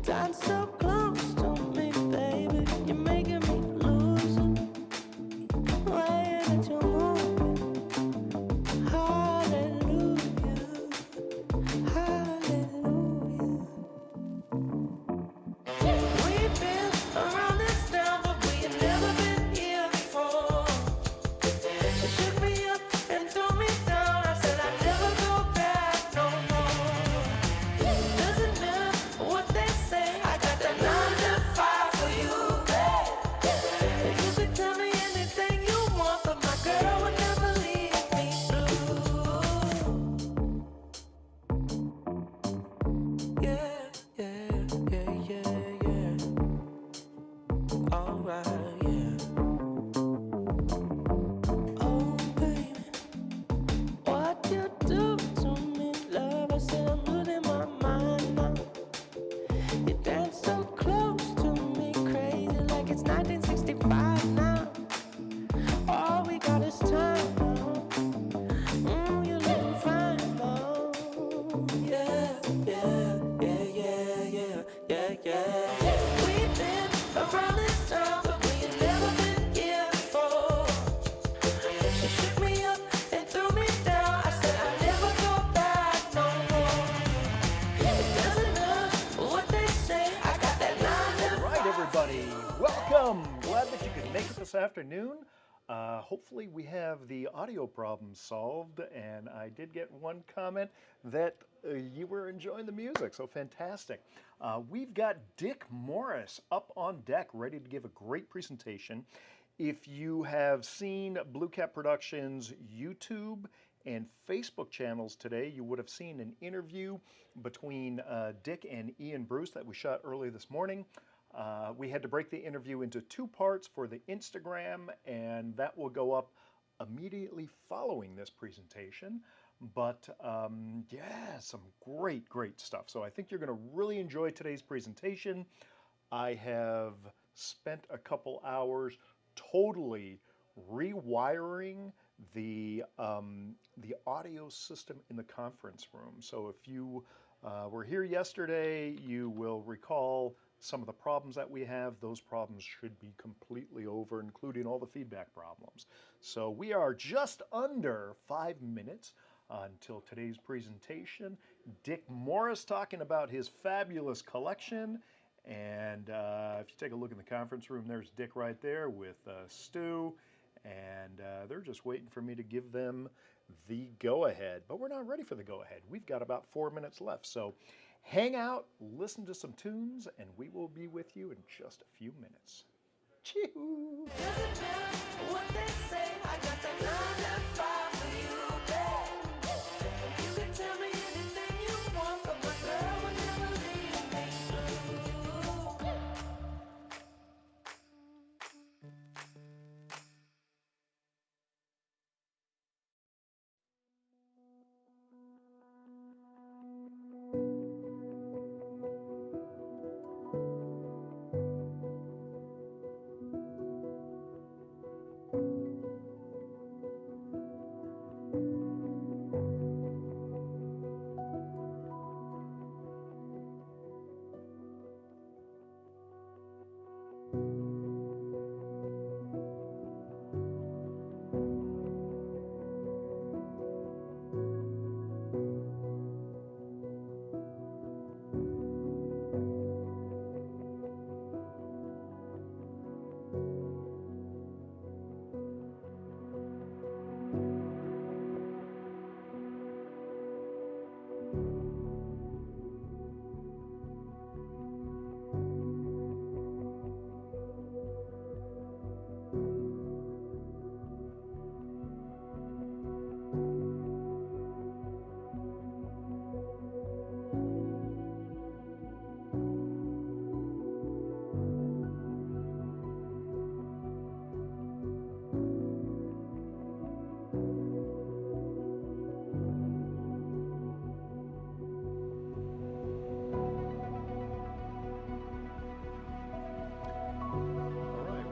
dance so close to me, baby. You're making me lose it. Way that you're moving. Hallelujah. Hallelujah. We've been around this town, but we have never been here before. She shook me up and threw me down. I said I'd never go back no more. Doesn't matter what they say, I got that 9 to 5 for you, babe. You could tell me anything you want, but my girl would never leave me blue. Yeah, yeah, yeah, yeah, yeah. Alright, yeah. Oh, baby, what you do to me, love? I said I'm losing my mind now. You dance so close to me, crazy like it's 1965 now. All we got is time now. You're looking fine though. Yeah, yeah, yeah, yeah, yeah, yeah, yeah. We've been around this town, but we ain't never been here before. She shook me up and threw me down. I said I'd never go back no more. It doesn't matter what they say, I got that 9 to 5. Right, everybody, welcome. Glad that you could make it this afternoon. Hopefully we have the audio problems solved, and I did get one comment that you were enjoying the music, so fantastic. We've got Dick Morris up on deck, ready to give a great presentation. If you have seen Blue Cat Productions YouTube and Facebook channels today, you would have seen an interview between Dick and Ian Bruce that we shot early this morning. We had to break the interview into 2 parts for the Instagram, and that will go up immediately following this presentation. But yeah, some great, great stuff. So I think you're going to really enjoy today's presentation. I have spent a couple hours totally rewiring the audio system in the conference room. So if you were here yesterday, you will recall some of the problems that we have. Those problems should be completely over, including all the feedback problems. So we are just under 5 minutes until today's presentation. Dick Morris talking about his fabulous collection. And if you take a look in the conference room, there's Dick right there with Stu. And they're just waiting for me to give them the go-ahead. But we're not ready for the go-ahead. We've got about 4 minutes left. So hang out, listen to some tunes, and we will be with you in just a few minutes. Chee-hoo! Doesn't matter what they say, I got that 9 to 5 for you, babe. You can tell me anything you want, but my girl would never leave me blue.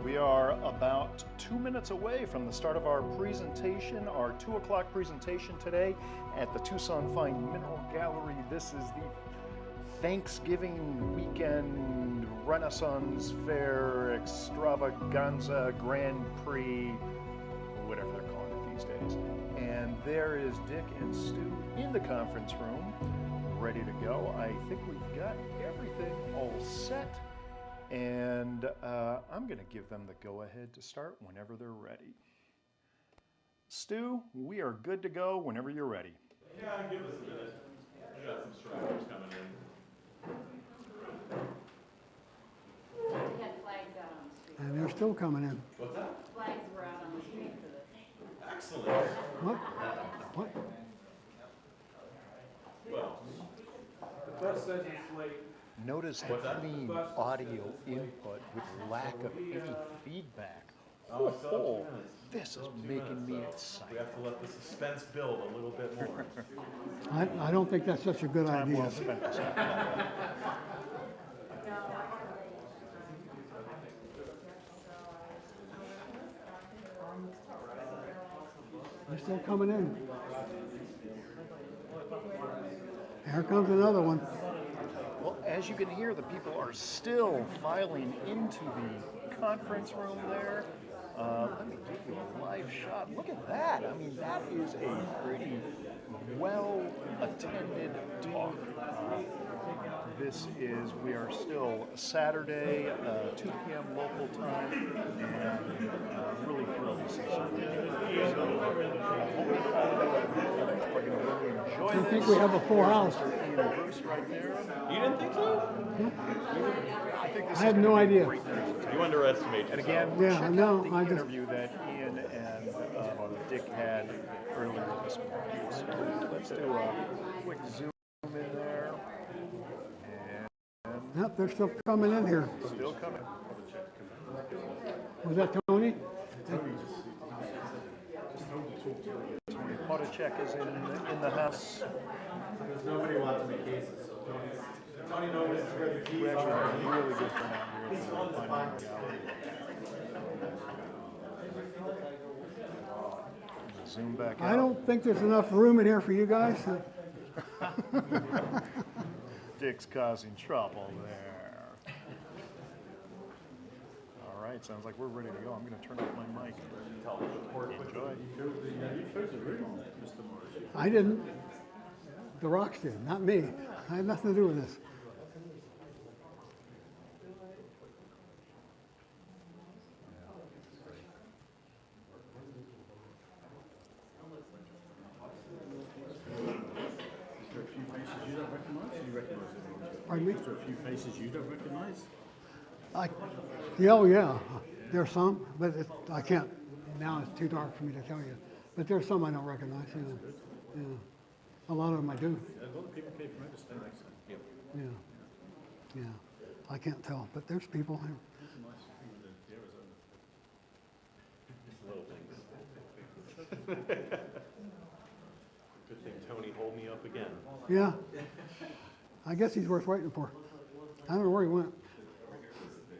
We are about 2 minutes away from the start of our presentation, our 2 o'clock presentation today at the Tucson Fine Mineral Gallery. This is the Thanksgiving weekend Renaissance Fair Extravaganza Grand Prix, whatever they're calling it these days. And there is Dick and Stu in the conference room, ready to go. I think we've got everything all set, and I'm going to give them the go-ahead to start whenever they're ready. Stu, we are good to go whenever you're ready. Yeah, give us a minute. We got some stragglers coming in. We had flags out on the street. And they're still coming in. What's that? Flags were out on the street for this. Excellent. What? What? Well, The bus says it's late. Notice the clean audio input with lack of any feedback. oh, it's Oh, 2 minutes. this is making me excited. We have to let the suspense build a little bit more. I don't think that's such a good Time idea. well spent this afternoon. They're still coming in. Here comes another one. Well, as you can hear, the people are still filing into the conference room there. Let me give you a live shot. Look at that. I mean, that is a pretty well-attended talk. We are still Saturday, 2 p.m. local time, and really thrilled to see some of you. So, hope you are going to really enjoy I this. think we have a full house. Ian Bruce right there. You didn't think so? I think this I is had gonna no be a idea. great presentation. You underestimate And yourself. again, Yeah, check no, out the I just- interview that Ian and Dick had earlier this morning. So let's do a quick zoom in there. And Yep, they're still coming in here. still coming. Was that Tony? Tony Podacek is in the house. Because nobody wants to make cases, so Tony knows where the keys We actually are. have a really good turnout here. He's for on the Finding spot. Reality. Zoom back out. I don't think there's enough room in here for you guys. Dick's causing trouble there. All right, sounds like we're ready to go. I'm going to turn off my mic. Enjoy. I didn't. The Rocks did, not me. I had nothing to do with this. Pardon me? Is there a few faces you don't recognize? Yeah, oh yeah, there's some, but I can't, now it's too dark for me to tell you. But there's some I don't recognize, yeah. A lot of them I do, A lot of people came from out of state. yeah. Yeah, I can't tell, but there's people here. It's a nice thing with the Arizona. Little things. Good thing Tony hold me up again. Yeah. I guess he's worth waiting for. I don't know where he went.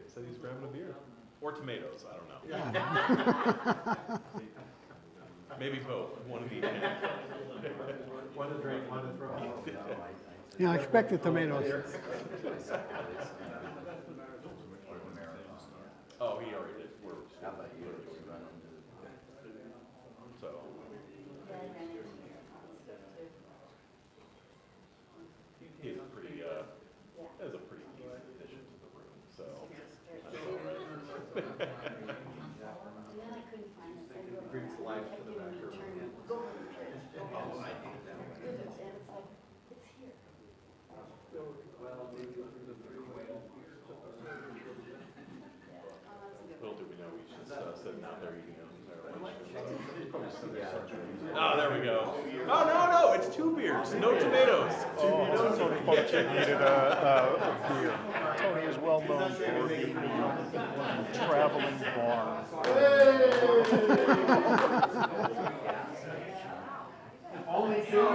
Said he's grabbing a beer. Or tomatoes, I don't know. Maybe both, one of each. One to drink, one to throw. Yeah, I expected tomatoes. Oh, he already did. So, he is pretty, has a pretty easy addition to the room, so. That's all right. And then I couldn't find it. So I go, Brings life to the back room. go on the church. Oh, I did that. And it's like, it's here. Little do we know, we should sit down there eating our lunch. Oh, there we go. Oh, no, it's 2 beers, no tomatoes. Oh, Tony Podacek needed a beer. Tony is well known for being the traveling bar. Only two.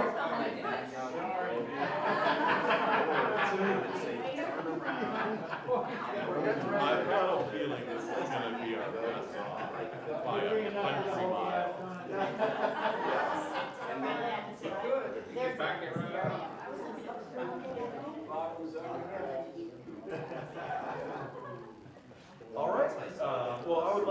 I've got a feeling this is going to be our best song by a country mile. They're back there. I was in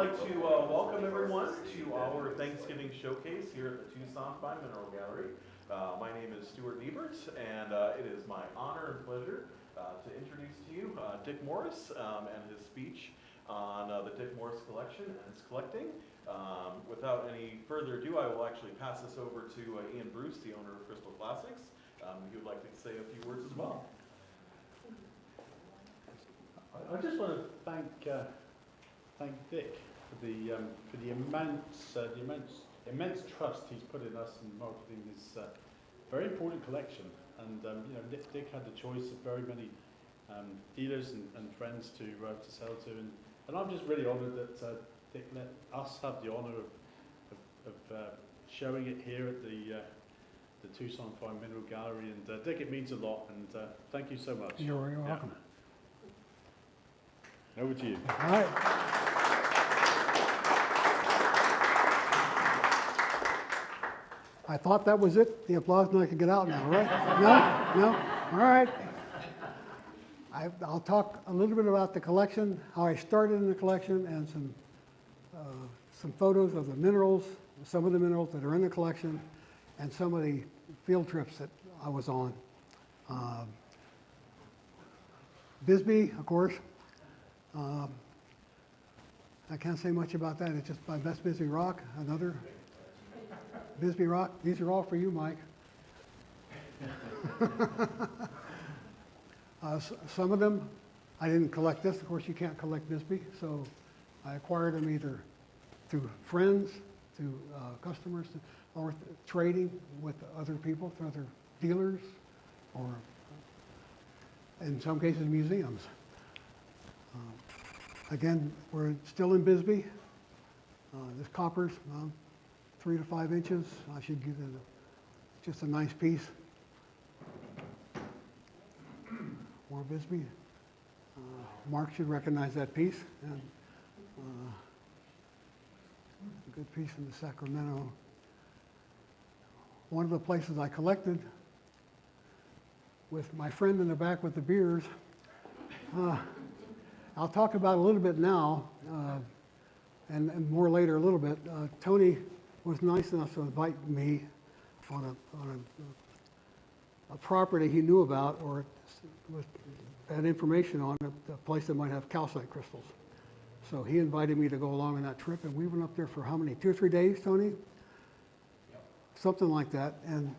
like to welcome everyone to our Thanksgiving showcase here at the Tucson Fine Mineral Gallery. My name is Stuart Niebert, and it is my honor and pleasure to introduce to you Dick Morris and his speech on the Dick Morris collection and its collecting. Without any further ado, I will actually pass this over to Ian Bruce, the owner of Crystal Classics. He would like to say a few words as well. I just want to thank Dick for the immense trust he's put in us in marketing this very important collection. And you know, Dick had the choice of very many dealers and friends to sell to, and I'm just really honoured that Dick let us have the honour of showing it here at the Tucson Fine Mineral Gallery. And Dick, it means a lot, and thank you so much. You're welcome. Over to you. All right. I thought that was it, the applause, and I could get out now, right? No? All right. I'll talk a little bit about the collection, how I started in the collection, and some photos of the minerals, some of the minerals that are in the collection, and some of the field trips that I was on. Bisbee, of course. I can't say much about that. It's just my best Bisbee rock. Another Bisbee rock. These are all for you, Mike. Some of them, I didn't collect this. Of course, you can't collect Bisbee, so I acquired them either through friends, through customers, or trading with other people, through other dealers, or in some cases, museums. Again, we're still in Bisbee. This copper's 3 to 5 inches. I should give it just a nice piece. More Bisbee. Mark should recognize that piece. And a good piece from the Sacramento. One of the places I collected with my friend in the back with the beers. I'll talk about it a little bit now, and more later a little bit. Tony was nice enough to invite me on a property he knew about, or had information on a place that might have calcite crystals. So he invited me to go along on that trip, and we went up there for how many, 2 or 3 days, Tony? Yep. Something like that, and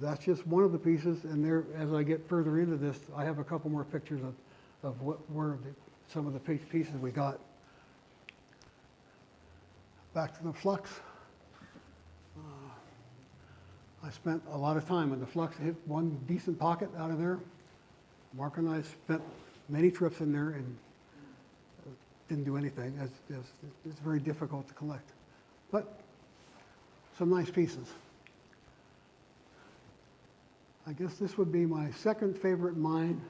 that's just one of the pieces. And there, as I get further into this, I have a couple more pictures of what were some of the pieces we got. Back to the flux. I spent a lot of time in the flux. Hit one decent pocket out of there. Mark and I spent many trips in there and didn't do anything. It's very difficult to collect, but some nice pieces. I guess this would be my second favorite mine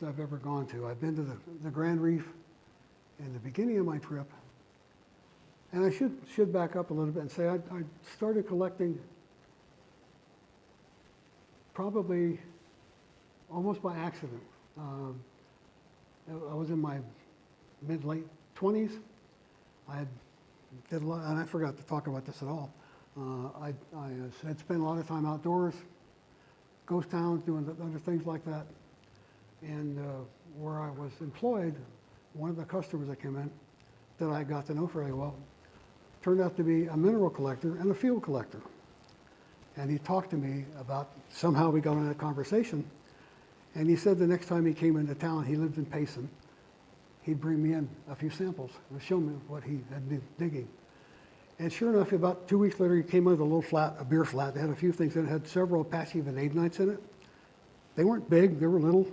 that I've ever gone to. I've been to the Grand Reef in the beginning of my trip. And I should back up a little bit and say I started collecting probably almost by accident. I was in my mid-late 20s. I did a lot, and I forgot to talk about this at all. I had spent a lot of time outdoors, ghost towns, doing other things like that. And where I was employed, one of the customers that came in that I got to know fairly well turned out to be a mineral collector and a field collector. And he talked to me about, somehow we got in a conversation, and he said the next time he came into town, he lived in Payson, he'd bring me in a few samples and show me what he had been digging. And sure enough, about 2 weeks later, he came in with a little flat, a beer flat. They had a few things in it. It had several Apache vanadinites in it. They weren't big, they were little.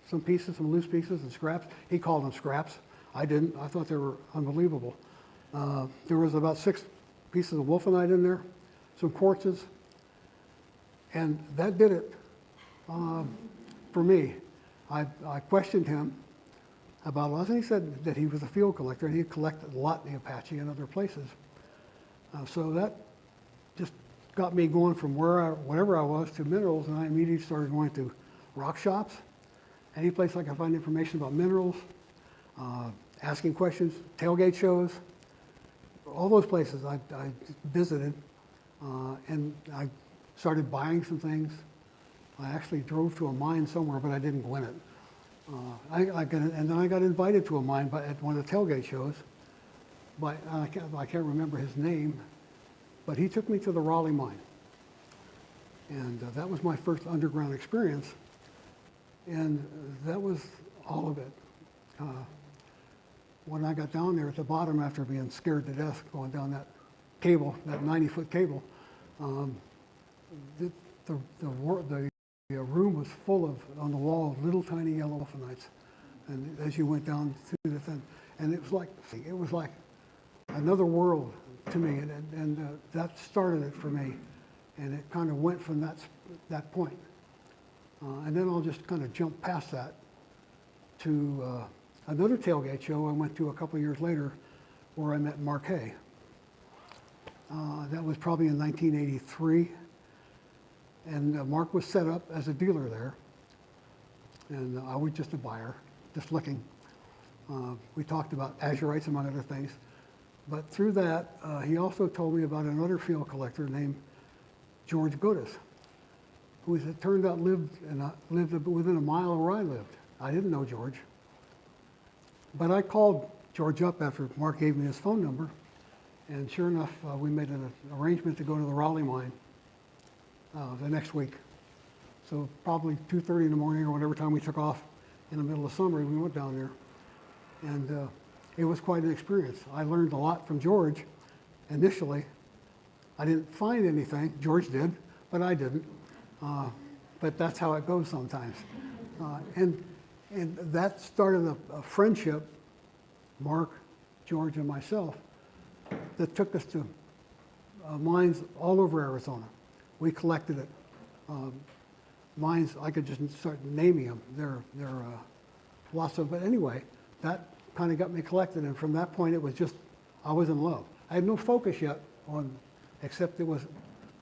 Some pieces, some loose pieces and scraps. He called them scraps. I didn't. I thought they were unbelievable. There was about 6 pieces of wolfenite in there, some quartzes, and that did it for me. I questioned him about us, and he said that he was a field collector, and he collected a lot in the Apache and other places. So that just got me going from whatever I was to minerals, and I immediately started going to rock shops, any place I could find information about minerals, asking questions, tailgate shows, all those places I visited, and I started buying some things. I actually drove to a mine somewhere, but I didn't go in it. And then I got invited to a mine at one of the tailgate shows. But I can't remember his name, but he took me to the Raleigh mine. And that was my first underground experience. And that was all of it. When I got down there at the bottom after being scared to death going down that cable, that 90-foot cable, the room was full of, on the wall, little tiny yellow elfenites. And as you went down through the thing, and it was like another world to me, and that started it for me, and it kind of went from that point. And then I'll just kind of jump past that to another tailgate show I went to a couple of years later, where I met Mark Hay. That was probably in 1983, and Mark was set up as a dealer there, and I was just a buyer, just looking. We talked about azurites, among other things. But through that, he also told me about another field collector named George Godis, who, as it turned out, lived within a mile of where I lived. I didn't know George. But I called George up after Mark gave me his phone number, and sure enough, we made an arrangement to go to the Raleigh mine the next week. So probably 2:30 in the morning or whatever time we took off in the middle of summer, we went down there. And it was quite an experience. I learned a lot from George initially. I didn't find anything. George did, but I didn't. But that's how it goes sometimes. And that started a friendship, Mark, George, and myself, that took us to mines all over Arizona. We collected it. Mines, I could just start naming them. There are lots of, but anyway, that kind of got me collected, and from that point it was just, I was in love. I had no focus yet on, except it was,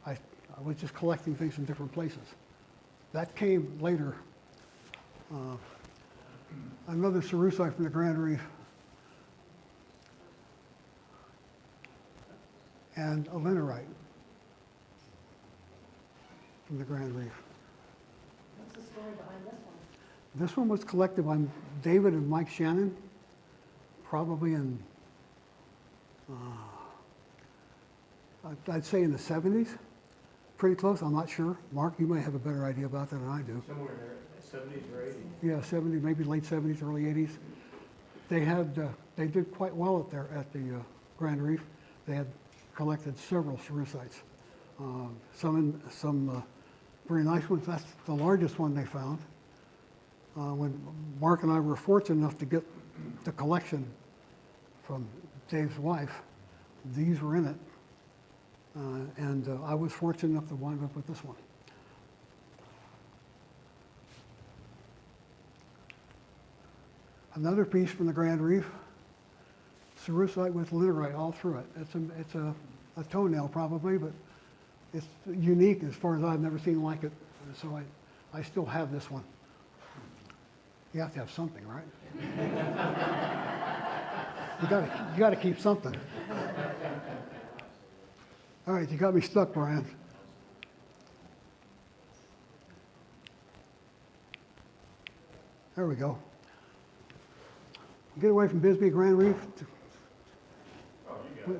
I was just collecting things from different places. That came later. Another cerusite from the Grand Reef, and a linerite from the Grand Reef. What's the story behind this one? This one was collected by David and Mike Shannon, probably in, I'd say in the 70s, pretty close, I'm not sure. Mark, you may have a better idea about that than I do. Somewhere there, 70s or 80s. Yeah, 70, maybe late 70s, early 80s. They did quite well at the Grand Reef. They had collected several cerusites. Some very nice ones. That's the largest one they found. When Mark and I were fortunate enough to get the collection from Dave's wife, these were in it. And I was fortunate enough to wind up with this one. Another piece from the Grand Reef, cerussite with linerite all through it. It's a toenail probably, but it's unique as far as I've never seen like it. So I still have this one. You have to have something, right? You got to keep something. All right, you got me stuck, Brian. There we go. Get away from Bisbee, Grand Reef.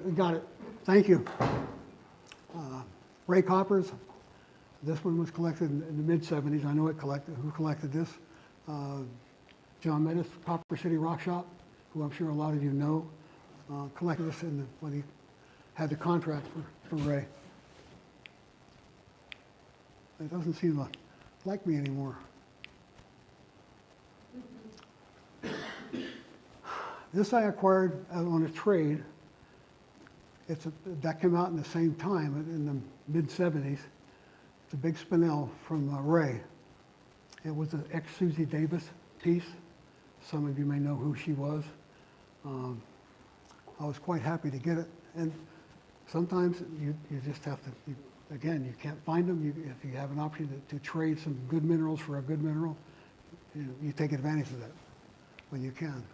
We got it. Thank you. Ray Coppers. This one was collected in the mid-70s. I know who collected this. John Metis, Copper City Rock Shop, who I'm sure a lot of you know, collected this when he had the contract for Ray. It doesn't seem to like me anymore. This I acquired on a trade. That came out in the same time, in the mid-70s. It's a big spinel from Ray. It was an ex-Susie Davis piece. Some of you may know who she was. I was quite happy to get it. And sometimes you just have to, again, you can't find them. If you have an option to trade some good minerals for a good mineral, you take advantage of that when you can.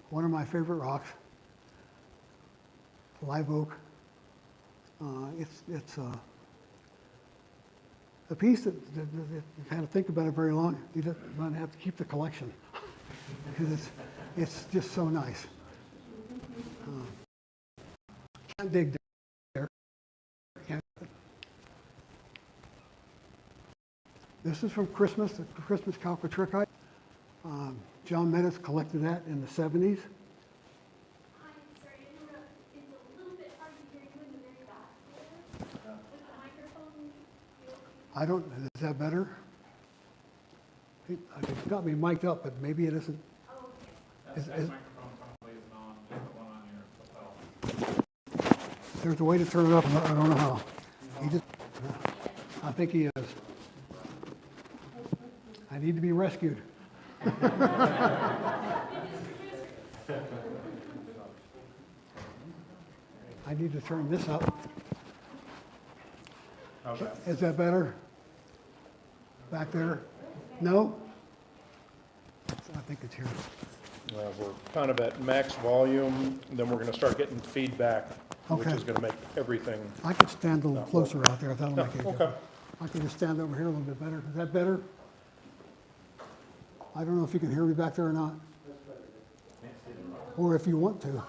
one of my favorite rocks, live oak. It's a piece that you've had to think about it very long. You just might have to keep the collection because it's just so nice. Can't dig there. Can't. This is from Christmas, the Christmas calcotrichite. John Meadows collected that in the 70s. Hi, sorry to interrupt. It's a little bit hard to hear you in the very back there with the microphone. I don't, is that better? It's got me mic'd up, but maybe it isn't. Oh, okay. Is- That is- microphone probably isn't on, just the one on your lapel. There's a way to turn it up, and I don't know how. He just, I think he is. I need to be rescued. I need to turn this up. Okay. Is that better? Back there? No? I think it's here. We're kind of at max volume, then we're gonna start getting feedback, which Okay. is gonna make everything. I could stand a little Not closer out there if that'll No, make it okay. different. I can just stand over here a little bit better. Is that better? I don't know if you can hear me back there or not. Or if you want to.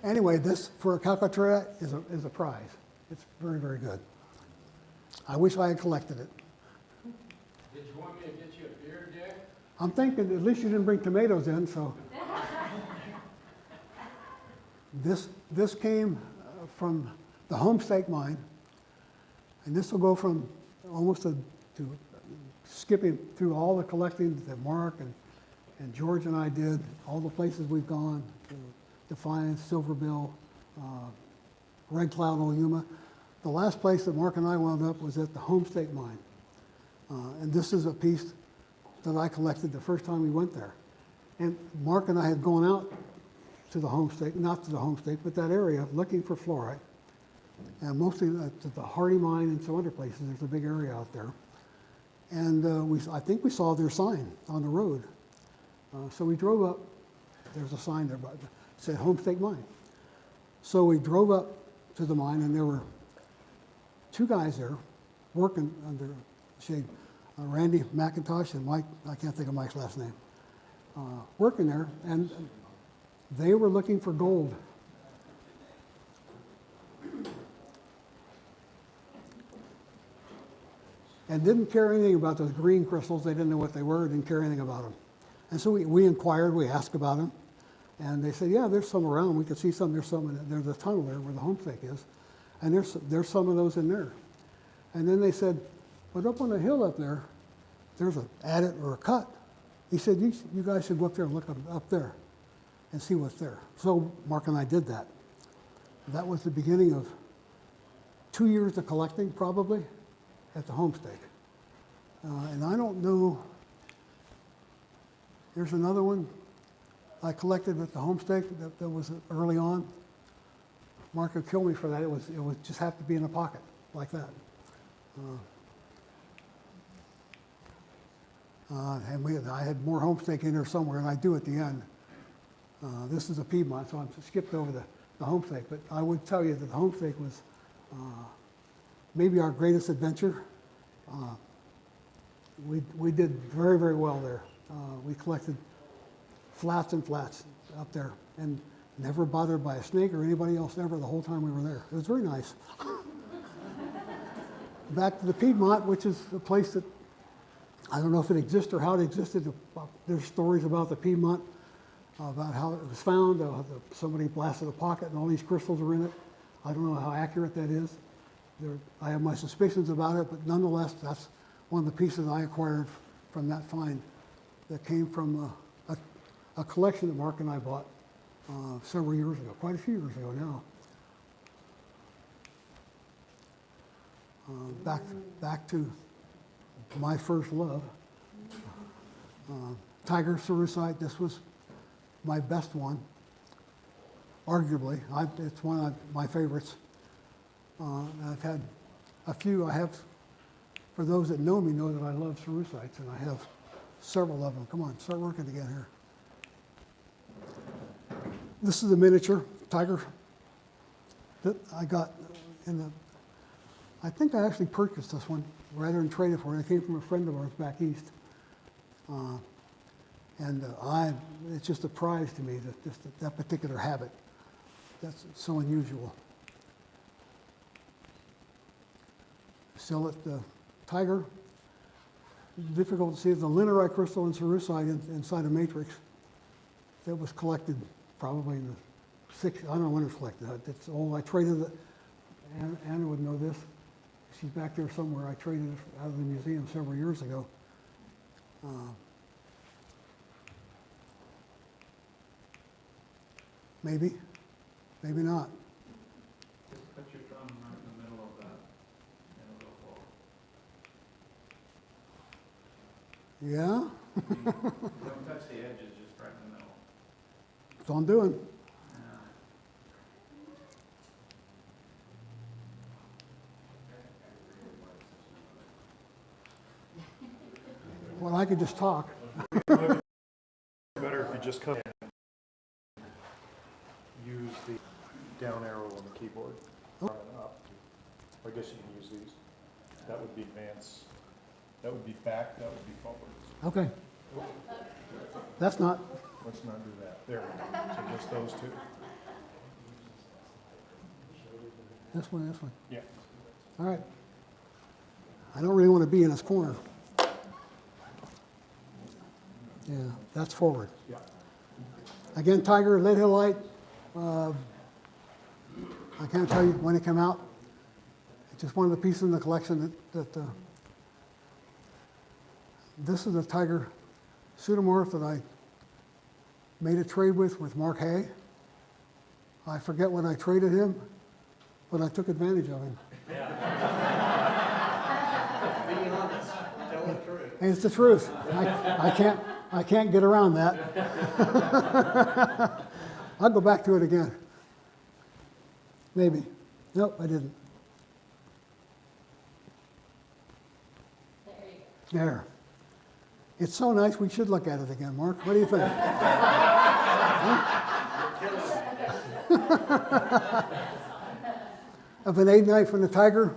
Anyway, this for a calcotrite is a prize. It's very, very good. I wish I had collected it. Did you want me to get you a beer, Dick? I'm thinking at least you didn't bring tomatoes in, so. This came from the Homestake mine, and this will go from almost to skipping through all the collecting that Mark and George and I did, all the places we've gone, to Defiance, Silverbill, Red Cloud, Oyuma. The last place that Mark and I wound up was at the Homestake mine. And this is a piece that I collected the first time we went there. And Mark and I had gone out to the Homestake, not to the Homestake, but that area looking for fluorite. And mostly to the Hardy mine and some other places. There's a big area out there. And I think we saw their sign on the road. So we drove up. There's a sign there, but it said Homestake Mine. So we drove up to the mine, and there were two guys there working under shade. Randy McIntosh and Mike, I can't think of Mike's last name, working there, and they were looking for gold. And didn't care anything about those green crystals. They didn't know what they were, didn't care anything about them. And so we inquired, we asked about them, and they said, yeah, there's some around. We could see some, there's a tunnel there where the Homestake is, and there's some of those in there. And then they said, but up on the hill up there, there's an adit or a cut. He said, you guys should go up there and look up there and see what's there. So Mark and I did that. That was the beginning of 2 years of collecting, probably, at the Homestake. And I don't know, there's another one I collected at the Homestake that was early on. Mark would kill me for that. It would just have to be in a pocket like that. And I had more Homestake in there somewhere, and I do at the end. This is a Piedmont, so I skipped over the Homestake. But I would tell you that the Homestake was maybe our greatest adventure. We did very, very well there. We collected flats and flats up there, and never bothered by a snake or anybody else ever the whole time we were there. It was very nice. Back to the Piedmont, which is a place that I don't know if it exists or how it existed. There's stories about the Piedmont, about how it was found, somebody blasted a pocket and all these crystals are in it. I don't know how accurate that is. I have my suspicions about it, but nonetheless, that's one of the pieces I acquired from that find that came from a collection that Mark and I bought several years ago, quite a few years ago now. Back to my first love. Tiger Cerussite, this was my best one, arguably. It's one of my favorites. I've had a few. I have, for those that know me know that I love cerusites, and I have several of them. Come on, start working again here. This is a miniature tiger that I got in the, I think I actually purchased this one rather than trade it for it. It came from a friend of ours back east. It's just a prize to me, that particular habit. That's so unusual. Still at the tiger, difficult to see the linerite crystal and cerussite inside a matrix that was collected probably in the 60s. I don't know when it was collected. It's old. I traded it. Anna would know this. She's back there somewhere. I traded it out of the museum several years ago. Maybe, maybe not. Just put your thumb right in the middle of that, and it'll fall. Yeah, Don't touch the edges, just right in the middle. that's all I'm doing. Well, I could just talk. Better if you just come in. Use the down arrow on the keyboard. Down and up. I guess you can use these. That would be advance. That would be back. That would be forward. Okay. That's not. Let's not do that. There we go. So just those two. This one, this one. Yeah. All right. I don't really want to be in this corner. Yeah, that's forward. Yeah. Again, tiger, lead halite. I can't tell you when it came out. It's just one of the pieces in the collection that this is a tiger pseudomorph that I made a trade with Mark Hay. I forget when I traded him, but I took advantage of him. Being honest, tell the truth. And it's the truth. I can't get around that. I'll go back to it again. Maybe. Nope, I didn't. There you go. There. It's so nice, we should look at it again, Mark. What do you think? A Venade knife from the tiger,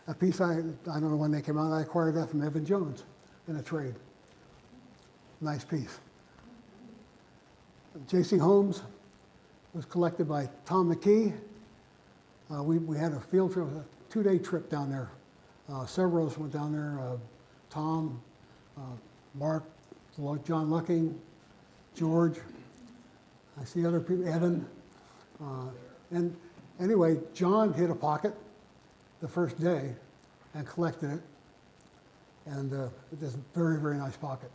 a piece I don't know when they came out, I acquired that from Evan Jones in a trade. Nice piece. J.C. Holmes was collected by Tom McKee. We had a field trip, a 2-day trip down there. Several of us went down there. Tom, Mark, John Lucking, George. I see other people, Evan. And anyway, John hit a pocket the first day and collected it. And it's a very, very nice pocket.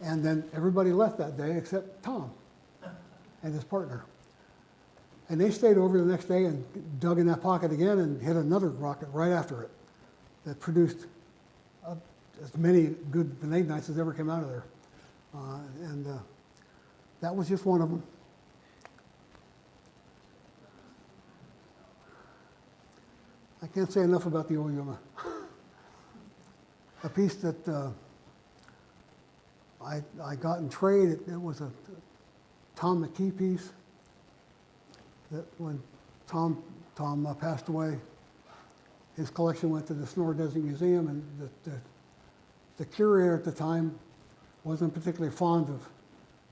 And then everybody left that day except Tom and his partner. And they stayed over the next day and dug in that pocket again and hit another rocket right after it that produced as many good Venade knights as ever came out of there. That was just one of them. I can't say enough about the Oyuma. A piece that I got in trade, it was a Tom McKee piece that when Tom passed away, his collection went to the Sonora Desert Museum, and the curator at the time wasn't particularly fond of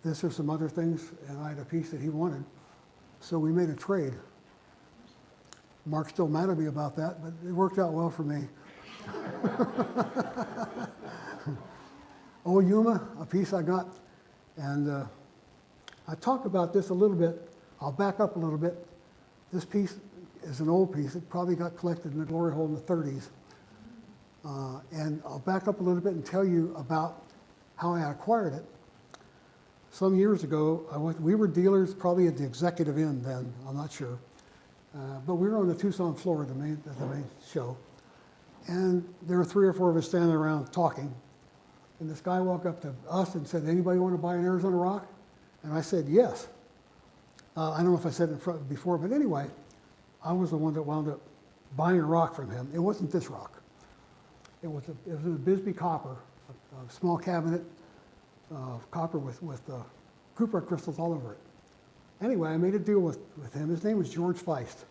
this or some other things, and I had a piece that he wanted. So we made a trade. Mark's still mad at me about that, but it worked out well for me. Oyuma, a piece I got, and I talk about this a little bit. I'll back up a little bit. This piece is an old piece. It probably got collected in the glory hole in the 30s. And I'll back up a little bit and tell you about how I acquired it. Some years ago, we were dealers probably at the Executive Inn then, I'm not sure. But we were on the Tucson floor at the main show. And there were 3 or 4 of us standing around talking. And this guy walked up to us and said, "Anybody want to buy an Arizona rock?" And I said, "Yes." I don't know if I said it in front before, but anyway, I was the one that wound up buying a rock from him. It wasn't this rock. it was a Bisbee copper, a small cabinet of copper with cooper crystals all over it. Anyway, I made a deal with him. His name was George Feist.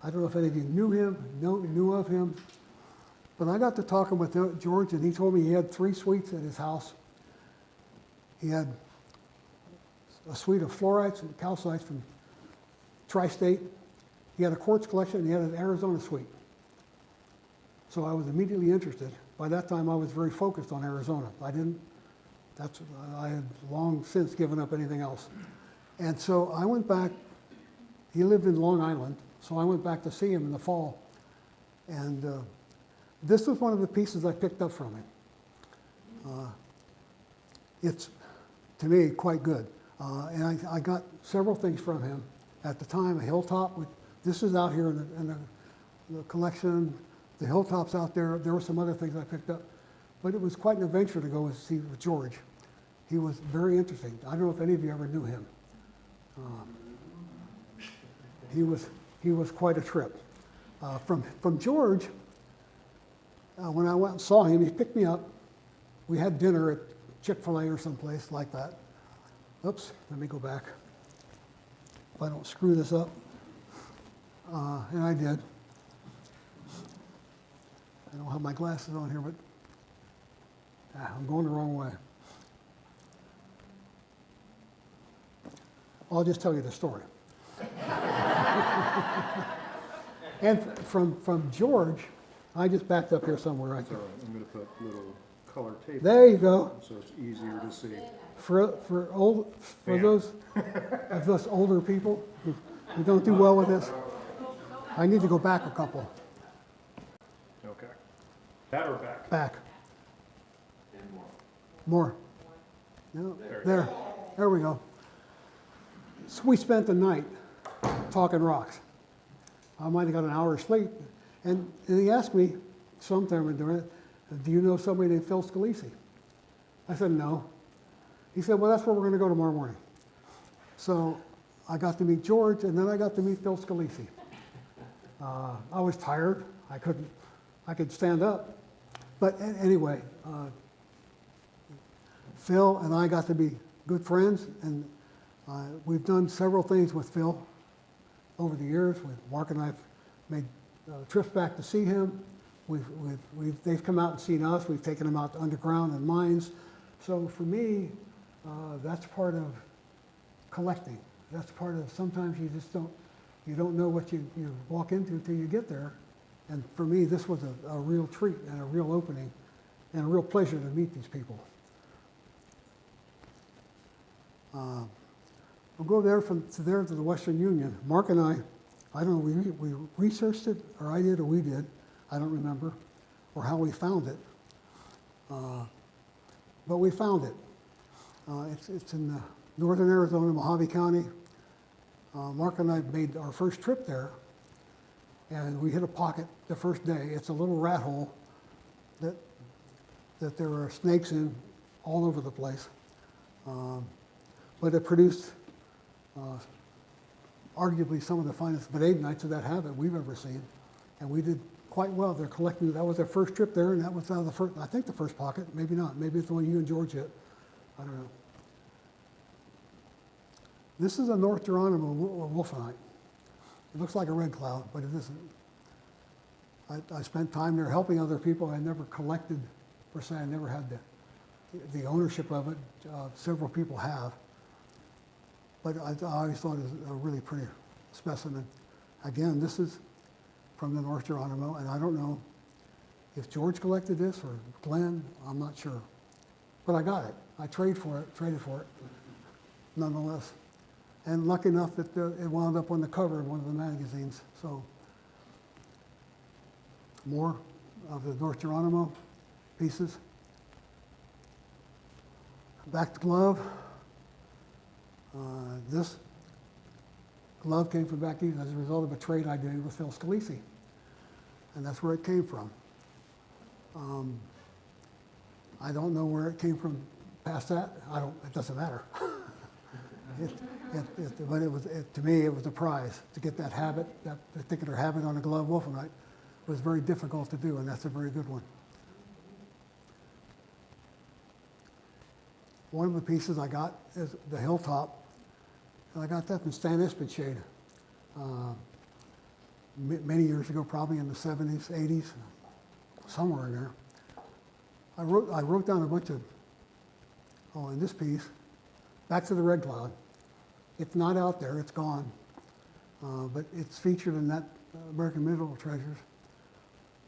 I don't know if any of you knew him, knew of him, but I got to talking with George, and he told me he had 3 suites at his house. He had a suite of fluorites and calcites from Tri-State. He had a quartz collection, and he had an Arizona suite. So I was immediately interested. By that time, I was very focused on Arizona. I had long since given up anything else. And so I went back. He lived in Long Island, so I went back to see him in the fall. And this was one of the pieces I picked up from him. It's, to me, quite good. And I got several things from him at the time. A hilltop. This is out here in the collection. The hilltops out there. There were some other things I picked up. But it was quite an adventure to go and see with George. He was very interesting. I don't know if any of you ever knew him. He was quite a trip. From George, when I went and saw him, he picked me up. We had dinner at Chick-fil-A or someplace like that. Oops, let me go back. If I don't screw this up. And I did. I don't have my glasses on here, but I'm going the wrong way. I'll just tell you the story. And from George, I just backed up here somewhere. That's all right. I'm going to put little color tape. There you go. So it's easier to see. For those of us older people who don't do well with this, I need to go back a couple. Okay. That or back? Back. And more. More. No, there we go. So we spent the night talking rocks. I might have got an hour of sleep. And he asked me sometime during it, do you know somebody named Phil Scalise? I said, no. He said, well, that's where we're going to go tomorrow morning. So I got to meet George, and then I got to meet Phil Scalise. I was tired. I could stand up. But anyway, Phil and I got to be good friends, and we've done several things with Phil over the years. Mark and I have made trips back to see him. They've come out and seen us. We've taken them out to underground and mines. So for me, that's part of collecting. That's part of, sometimes you just don't know what you walk into until you get there. And for me, this was a real treat and a real opening and a real pleasure to meet these people. We'll go there from there to the Western Union. Mark and I don't know, we researched it, or I did, or we did. I don't remember, or how we found it. But we found it. It's in northern Arizona, Mojave County. Mark and I made our first trip there, and we hit a pocket the first day. It's a little rat hole that there are snakes in all over the place. But it produced arguably some of the finest vanadinites of that habit we've ever seen. And we did quite well. They're collecting, that was their first trip there, and that was the first, I think the first pocket, maybe not. Maybe it's the one you and George hit. I don't know. This is a North Geronimo wolfenite. It looks like a red cloud, but it isn't. I spent time there helping other people. I never collected, per se. I never had the ownership of it. Several people have. But I always thought it was a really pretty specimen. Again, this is from the North Geronimo, and I don't know if George collected this or Glenn, I'm not sure. But I got it. I traded for it, nonetheless. And lucky enough that it wound up on the cover of one of the magazines. So more of the North Geronimo pieces. Back to glove. This glove came from back east as a result of a trade I did with Phil Scalise. And that's where it came from. I don't know where it came from past that. It doesn't matter. But to me, it was a prize to get that habit, that particular habit on a glove wolfenite was very difficult to do, and that's a very good one. One of the pieces I got is the Hilltop. And I got that from Stan Espenshade many years ago, probably in the 70s, 80s, somewhere in there. I wrote down a bunch of, in this piece, Back to the Red Cloud. It's not out there, it's gone. But it's featured in that American Mineral Treasures.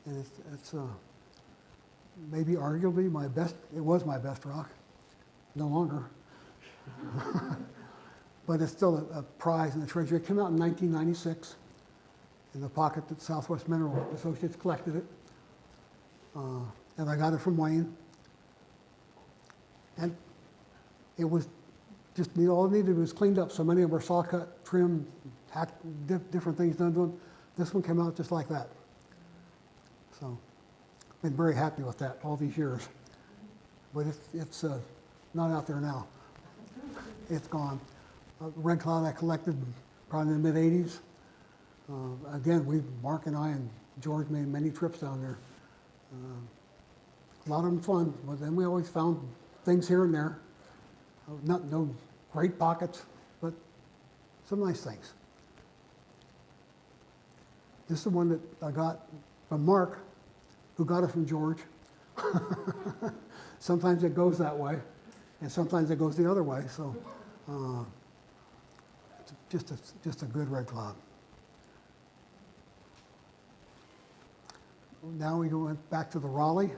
And it's maybe arguably it was my best rock. No longer. But it's still a prize and a treasure. It came out in 1996 in the pocket that Southwest Mineral Associates collected it. And I got it from Wayne. And it was just, all it needed was cleaned up. So many of them were saw cut, trimmed, different things done to them. This one came out just like that. So, been very happy with that all these years. But it's not out there now. It's gone. Red Cloud I collected probably in the mid-'80s. Again, Mark and I and George made many trips down there. A lot of them fun, but then we always found things here and there. No great pockets, but some nice things. This is the one that I got from Mark, who got it from George. Sometimes it goes that way, and sometimes it goes the other way. So, just a good Red Cloud. Now we go back to the Raleigh,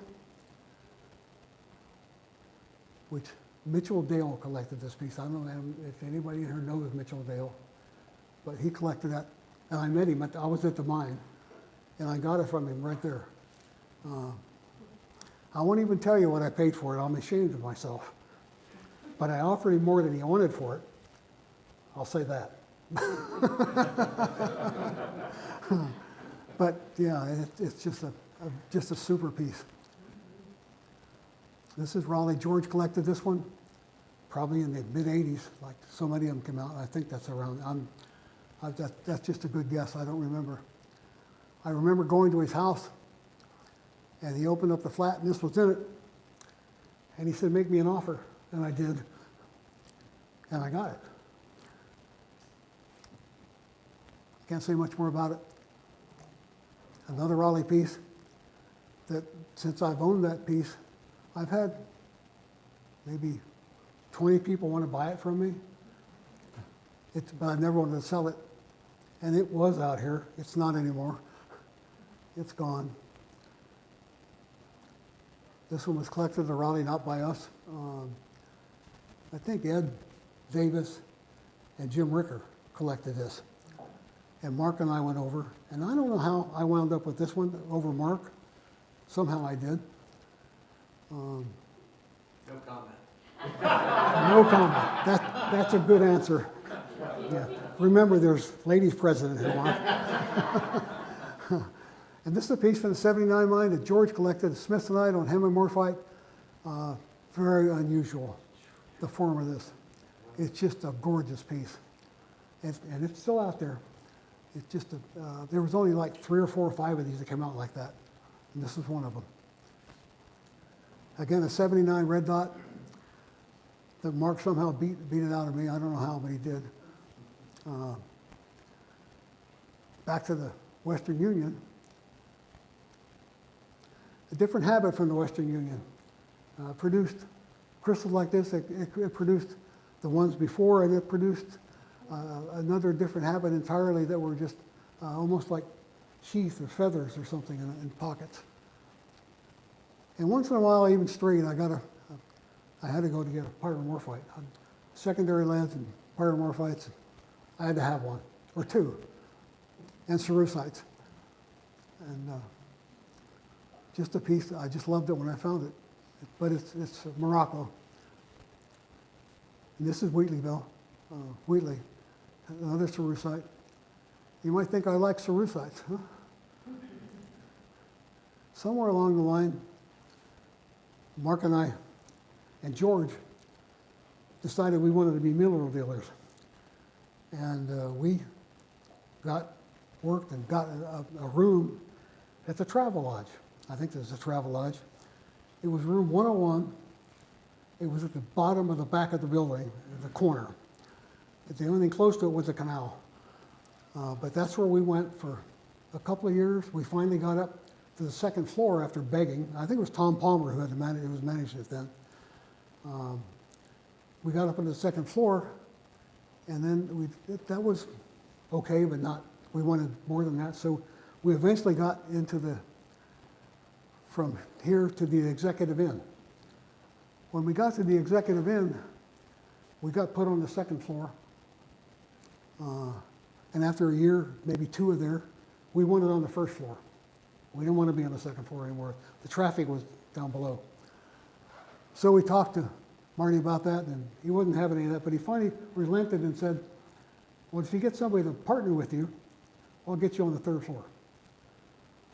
which Mitchell Dale collected this piece. I don't know if anybody here knows Mitchell Dale, but he collected that. And I met him, I was at the mine, and I got it from him right there. I won't even tell you what I paid for it. I'm ashamed of myself. But I offered him more than he wanted for it. I'll say that. But yeah, it's just a super piece. This is Raleigh. George collected this one probably in the mid-'80s, like so many of them came out. I think that's around, that's just a good guess. I don't remember. I remember going to his house, and he opened up the flat, and this was in it. And he said, make me an offer. And I did. And I got it. Can't say much more about it. Another Raleigh piece that since I've owned that piece, I've had maybe 20 people want to buy it from me. But I never wanted to sell it. And it was out here. It's not anymore. It's gone. This one was collected at Raleigh, not by us. I think Ed Davis and Jim Ricker collected this. And Mark and I went over, and I don't know how I wound up with this one over Mark. Somehow I did. No comment. No comment. That's a good answer. Yeah. Remember, there's ladies president here, Mark. And this is a piece from the '79 mine that George collected at Smithsonite on hemimorphite. Very unusual, the form of this. It's just a gorgeous piece. And it's still out there. It's just, there was only like 3 or 4 or 5 of these that came out like that. And this is one of them. Again, a '79 red dot that Mark somehow beat it out of me. I don't know how, but he did. Back to the Western Union. A different habit from the Western Union. Produced crystals like this. It produced the ones before, and it produced another different habit entirely that were just almost like sheath or feathers or something in pockets. And once in a while, even straight, I had to go to get a pyromorphite. Secondary lens and pyromorphites, I had to have one, or 2, and cerusites. And just a piece, I just loved it when I found it. But it's Morocco. And this is Wheatleyville, Wheatley, another cerusite. You might think I like cerusites, huh? Somewhere along the line, Mark and I and George decided we wanted to be mineral dealers. And we worked and got a room at the Travel Lodge. I think there's a Travel Lodge. It was room 101, It was at the bottom of the back of the building, the corner. The only thing close to it was the canal. But that's where we went for a couple of years. We finally got up to the second floor after begging. I think it was Tom Palmer who was managing it then. We got up on the second floor, and then that was okay, but not, we wanted more than that. So we eventually got into from here to the executive inn. When we got to the executive inn, we got put on the second floor. And after a year, maybe 2 of there, we wanted on the first floor. We didn't want to be on the second floor anymore. The traffic was down below. So we talked to Marty about that, and he wasn't having any of that, but he finally relented and said, well, if you get somebody to partner with you, I'll get you on the 3rd floor.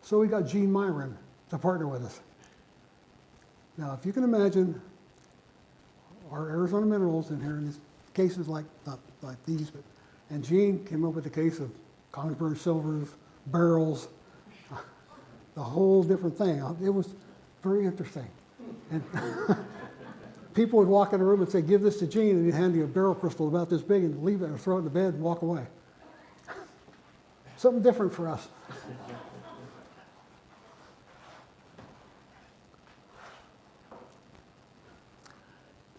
So we got Gene Myron to partner with us. Now, if you can imagine our Arizona Minerals in here in these cases not like these, but, and Gene came up with a case of Kongsberg silvers, barrels, the whole different thing. It was very interesting. And people would walk in the room and say, give this to Gene, and he'd hand you a barrel crystal about this big and leave it or throw it in the bed and walk away. Something different for us.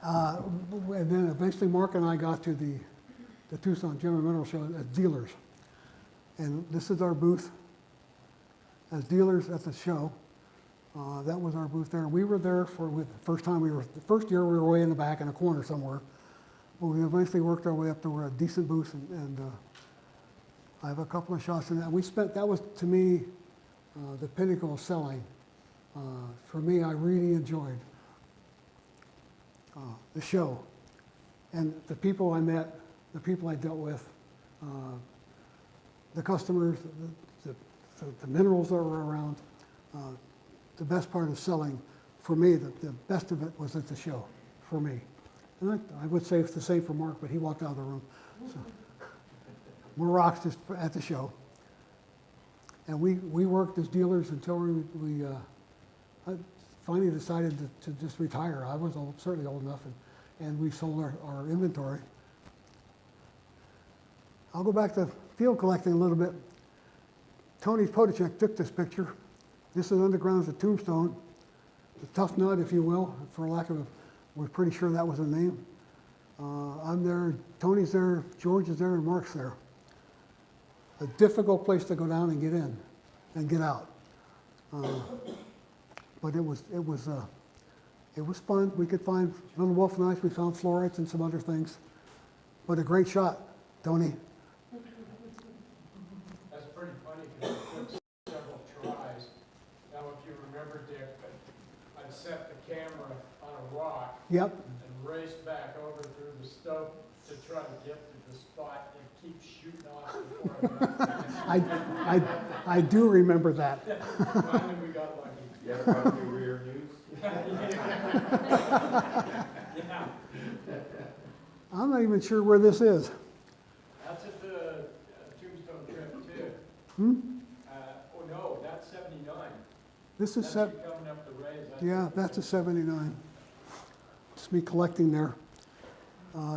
And then eventually Mark and I got to the Tucson General Mineral Show as dealers. And this is our booth as dealers at the show. That was our booth there. We were there the first year we were way in the back in a corner somewhere. But we eventually worked our way up to a decent booth, and I have a couple of shots in that. That was to me the pinnacle of selling. For me, I really enjoyed the show. And the people I met, the people I dealt with, the customers, the minerals that were around. The best part of selling, for me, the best of it was at the show, for me. And I would say it's the same for Mark, but he walked out of the room. So, we're rocks just at the show. And we worked as dealers until we finally decided to just retire. I was certainly old enough, and we sold our inventory. I'll go back to field collecting a little bit. Tony Podacek took this picture. This is underground as a tombstone. The tough nut, if you will, for lack of we're pretty sure that was a name. I'm there, Tony's there, George is there, and Mark's there. A difficult place to go down and get in and get out. But it was fun. We could find little wolf knives. We found fluorites and some other things. But a great shot, Tony. That's pretty funny because it took several tries. Now, if you remember, Dick, I'd set the camera on a rock Yep. and raced back over through the stope to try to get to the spot and keep shooting off before I got there. I do remember that. Finally, we got lucky. You ever run through rear news? Yeah. I'm not even sure where this is. That's at the Tombstone trip, too. Hmm? Oh, no, that's 79. This is That's you coming up the raise. yeah, that's a 79. Just me collecting there.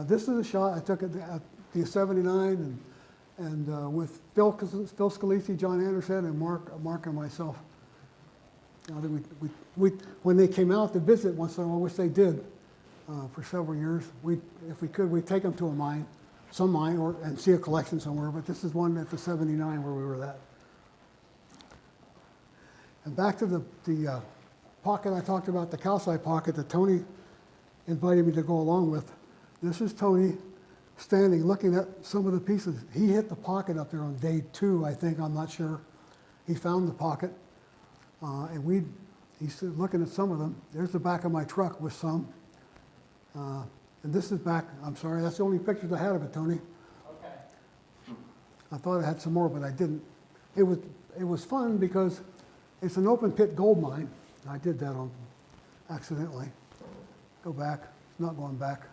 This is a shot I took at the 79 and with Phil Scalisi, John Anderson, and Mark and myself. When they came out to visit once in a while, which they did for several years, if we could, we'd take them to some mine, and see a collection somewhere. But this is one at the 79 where we were at. And back to the pocket I talked about, the calcite pocket that Tony invited me to go along with. This is Tony standing looking at some of the pieces. He hit the pocket up there on day 2, I think, I'm not sure. He found the pocket. And he's looking at some of them. There's the back of my truck with some. And this is back, I'm sorry, that's the only pictures I had of it, Tony. Okay. I thought I had some more, but I didn't. It was fun because it's an open pit gold mine. I did that accidentally. Go back, it's not going back.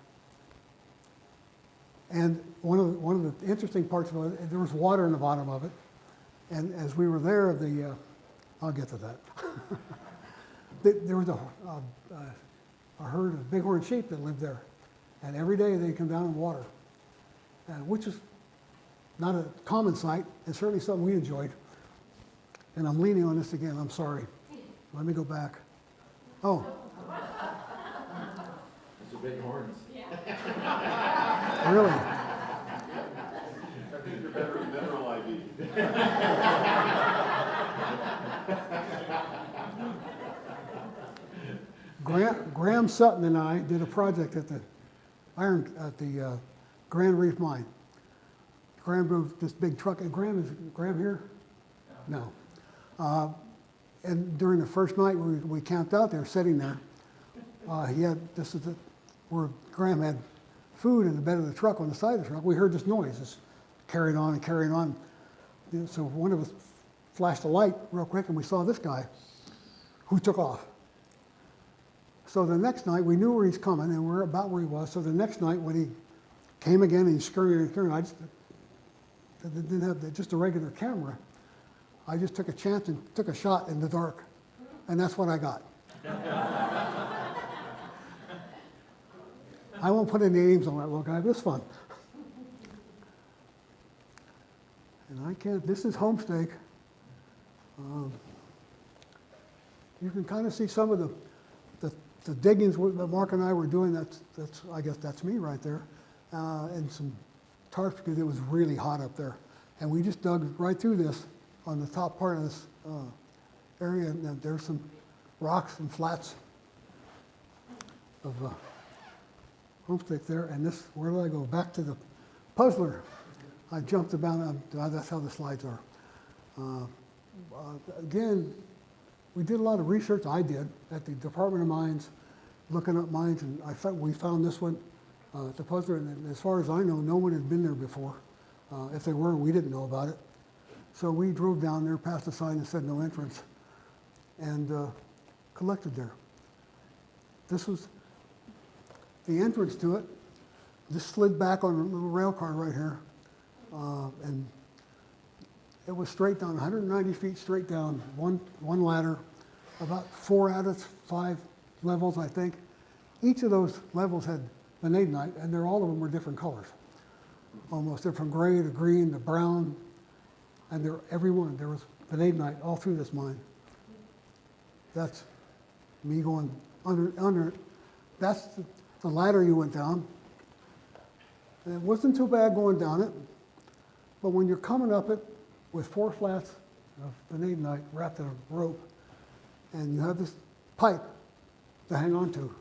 And one of the interesting parts of it, there was water in the bottom of it. And as we were there, I'll get to that. There was a a herd of bighorn sheep that lived there. And every day they come down and water, which is not a common sight, and certainly something we enjoyed. And I'm leaning on this again, I'm sorry. Let me go back. Oh, Those are big horns. really? I think you're better at mineral ID. Graham Sutton and I did a project at the Grand Reef Mine. Graham drove this big truck, and Graham here? No. And during the first night we camped out there, sitting there, where Graham had food in the bed of the truck, on the side of the truck. We heard this noise, just carrying on and carrying on. So one of us flashed a light real quick, and we saw this guy who took off. So the next night, we knew where he's coming, and we're about where he was. So the next night, when he came again and he's scurrying, I just didn't have just a regular camera. I just took a chance and took a shot in the dark, and that's what I got. I won't put any names on that little guy, but it's fun. And I can't, this is Homestake. You can kind of see some of the diggings that Mark and I were doing. I guess that's me right there. And some tarps, because it was really hot up there. And we just dug right through this on the top part of this area, and there's some rocks and flats of Homestake there. And this, where do I go? Back to the puzzler. I jumped about, that's how the slides are. Again, we did a lot of research, I did, at the Department of Mines, looking up mines, and we found this one, the puzzler, and as far as I know, no one had been there before. If they were, we didn't know about it. So we drove down there, passed a sign that said no entrance, and collected there. This was the entrance to it. Just slid back on a little rail car right here, and it was straight down, 190 feet straight down, one ladder, about 4 out of 5 levels, I think. Each of those levels had vanadinite, and all of them were different colors. Almost, they're from gray to green to brown, and every one, there was vanadinite all through this mine. That's me going under it. That's the ladder you went down. And it wasn't too bad going down it, but when you're coming up it with 4 flats of vanadinite wrapped in a rope, and you have this pipe to hang on to,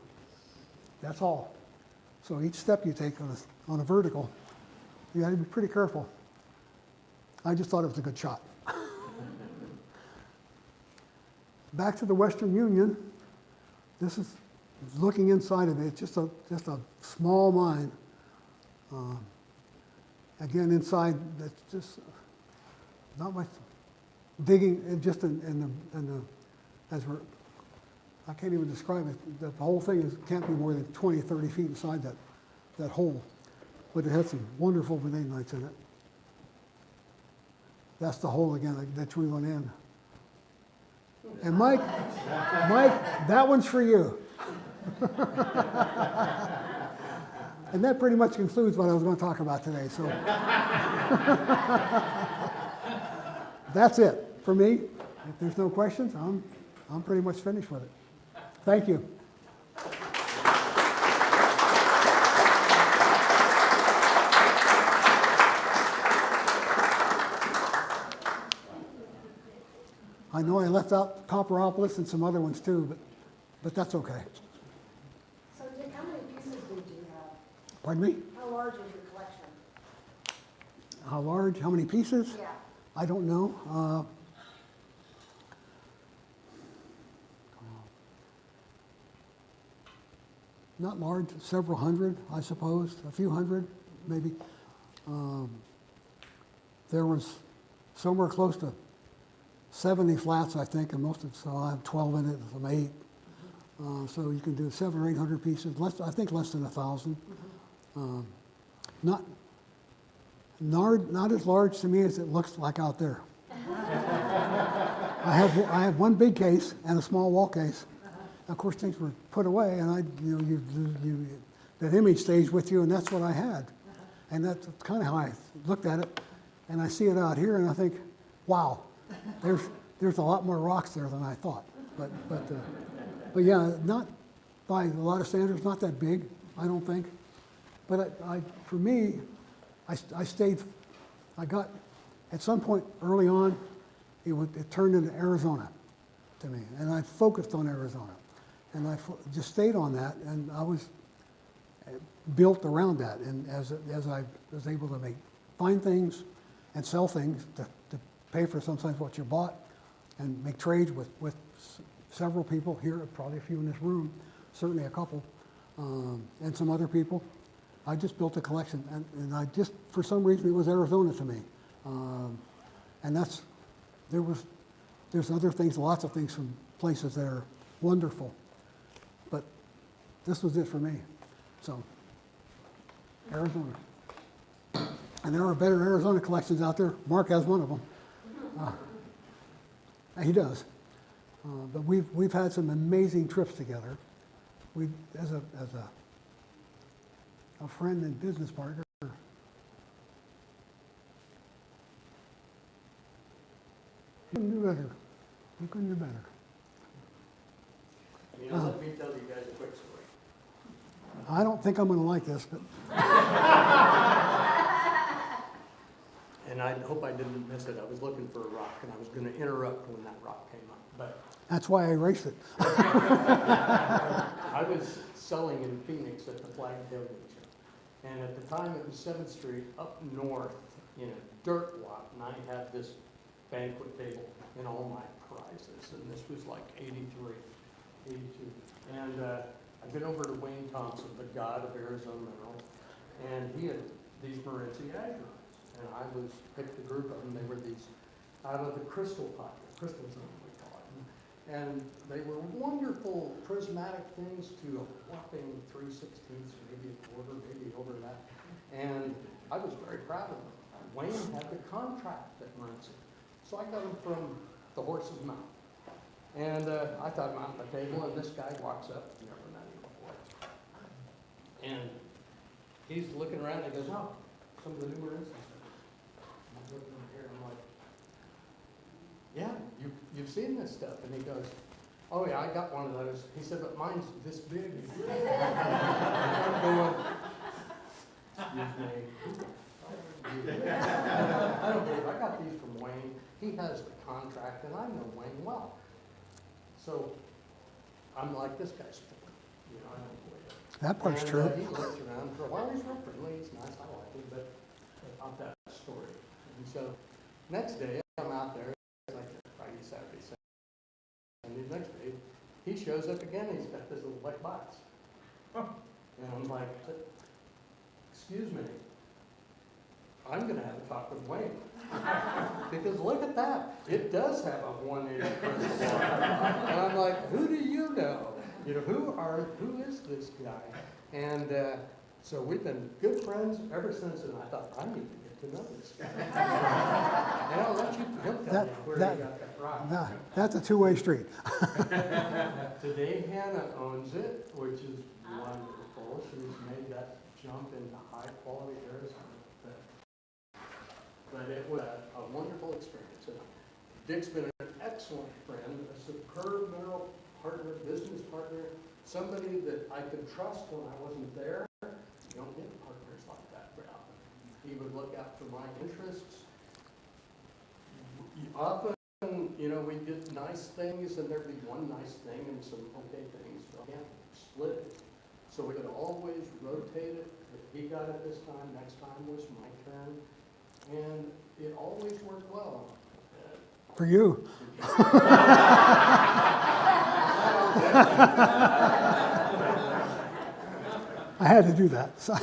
that's all. So each step you take on a vertical, you got to be pretty careful. I just thought it was a good shot. Back to the Western Union. This is looking inside of it. It's just a small mine. Again, inside, that's just not much digging. And just I can't even describe it. The whole thing can't be more than 20, 30 feet inside that hole. But it has some wonderful vanadinites in it. That's the hole again that we went in. And Mike, that one's for you. And that pretty much concludes what I was going to talk about today. So that's it for me. If there's no questions, I'm pretty much finished with it. Thank you. I know I left out Copperopolis and some other ones too, but that's okay. So Dick, how many pieces did you have? Pardon me? How large was your collection? How large? How many pieces? Yeah. I don't know. Not large, several hundred, I suppose, a few hundred, maybe. There was somewhere close to 70 flats, I think, and most of it, so I have 12 in it, some 8. So you can do 700 or 800 pieces, I think less than 1,000. Not as large to me as it looks like out there. I have one big case and a small wall case, Of course, things were put away, and that image stays with you, and that's what I had. And that's kind of how I looked at it, and I see it out here, and I think, wow, there's a lot more rocks there than I thought. But yeah, not by a lot of standards, not that big, I don't think. But for me, I got, at some point early on, it turned into Arizona to me, and I focused on Arizona. And I just stayed on that, and I was built around that. And as I was able to find things and sell things to pay for sometimes what you bought, and make trades with several people here, probably a few in this room, certainly a couple, and some other people. I just built a collection, and I just, for some reason, it was Arizona to me. And there's other things, lots of things from places that are wonderful. But this was it for me. So, Arizona. And there are better Arizona collections out there. Mark has one of them. He does. But we've had some amazing trips together. We, as a friend and business partner. You couldn't do better. You couldn't do better. You know, let me tell you guys a quick story. I don't think I'm going to like this, but And I hope I didn't miss it. I was looking for a rock, and I was going to interrupt when that rock came up. But that's why I erased it. I was selling in Phoenix at the Flag Tailgate Show. And at the time, it was 7th Street up north in a dirt lot, and I had this banquet table and all my prizes. And this was like 83, 82. And I've been over to Wayne Thompson, the god of Arizona minerals, and he had these Morenci agrites. And I picked a group of them. They were these out of the crystal pocket, crystal zone we call it. And they were wonderful prismatic things to a whopping 3/16, maybe a quarter, maybe over that. And I was very proud of them. Wayne had the contract at Morenci. So I got them from the horse's mouth. And I thought I'm on the table, and this guy walks up, never met him before. And he's looking around, and he goes, oh, some of the new Morenci stuff. I'm looking here, and I'm like, yeah, you've seen this stuff. And he goes, oh yeah, I got one of those. He said, but mine's this big. I'm going, I don't believe I got these from Wayne. He has the contract, and I know Wayne well. So I'm like, this guy's full. You know, I don't believe it. That part's true. He looks around for a while. He's real friendly. He's nice. I like him, but not that story. And so next day, I'm out there. It's like Friday, Saturday, Sunday. And the next day, he shows up again. He's got this little white box. And I'm like, excuse me. I'm going to have a talk with Wayne. Because look at that. It does have a 180 crystal. And I'm like, who do you know? You know, who is this guy? And so we've been good friends ever since, and I thought, I need to get to know this guy. And I'll let you, he'll tell me where he got that rock. That's a two-way street. Today Hannah owns it, which is wonderful. She's made that jump into high quality Arizona. But it was a wonderful experience. And Dick's been an excellent friend, a superb mineral partner, business partner, somebody that I could trust when I wasn't there. You don't get partners like that very often. He would look out for my interests. Often, you know, we did nice things, and there'd be one nice thing and some okay things. We can't split it. So we could always rotate it. If he got it this time, next time was my turn. And it always worked well. For you. I had to do that. Sorry.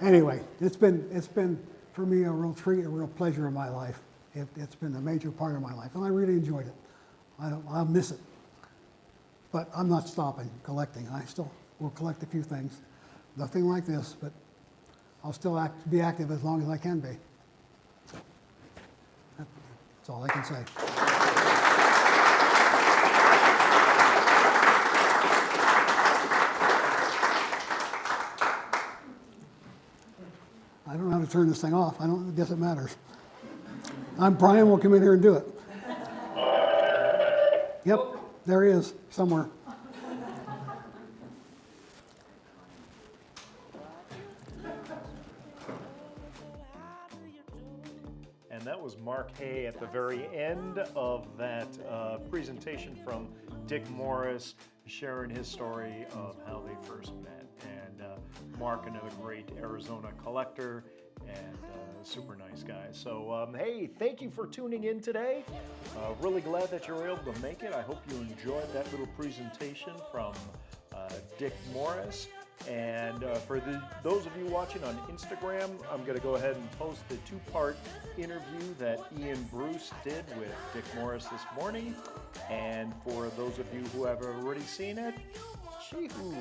Anyway, it's been for me a real treat, a real pleasure in my life. It's been a major part of my life, and I really enjoyed it. I'll miss it, but I'm not stopping collecting. I still will collect a few things. Nothing like this, but I'll still be active as long as I can be. That's all I can say. turn this thing off. I guess it matters. Brian will come in here and do it. Yep, there he is, somewhere. And that was Mark Hay at the very end of that presentation from Dick Morris, sharing his story of how they first met. And Mark, another great Arizona collector and super nice guy. So, hey, thank you for tuning in today. Really glad that you were able to make it. I hope you enjoyed that little presentation from Dick Morris. And for those of you watching on Instagram, I'm going to go ahead and post the two-part interview that Ian Bruce did with Dick Morris this morning. And for those of you who have already seen it, chee-hoo.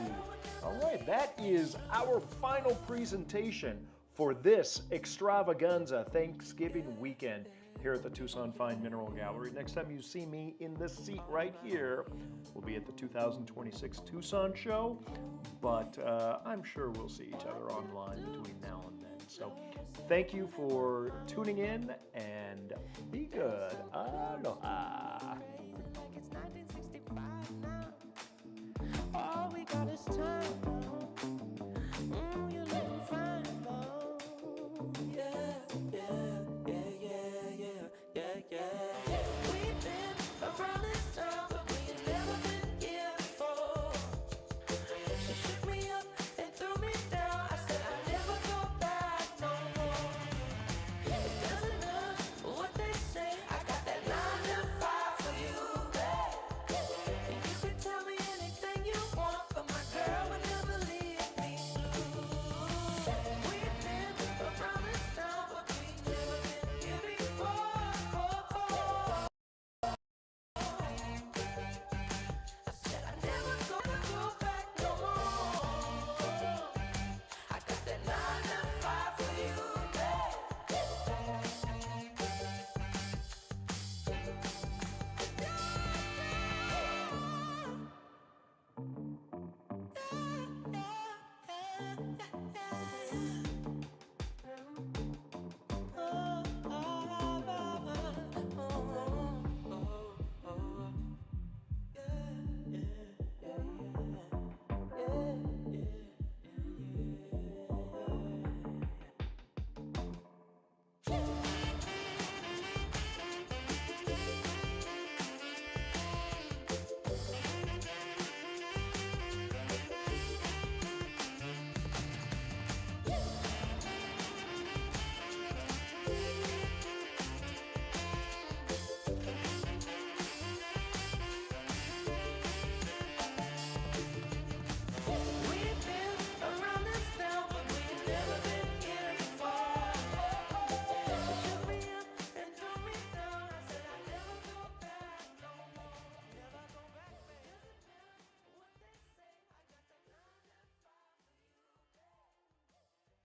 All right, that is our final presentation for this extravaganza Thanksgiving weekend here at the Tucson Fine Mineral Gallery. Next time you see me in this seat right here, we'll be at the 2026 Tucson show, but I'm sure we'll see each other online between now and then. So thank you for tuning in, and be good. Aloha. It's 1965 now. All we got is time now.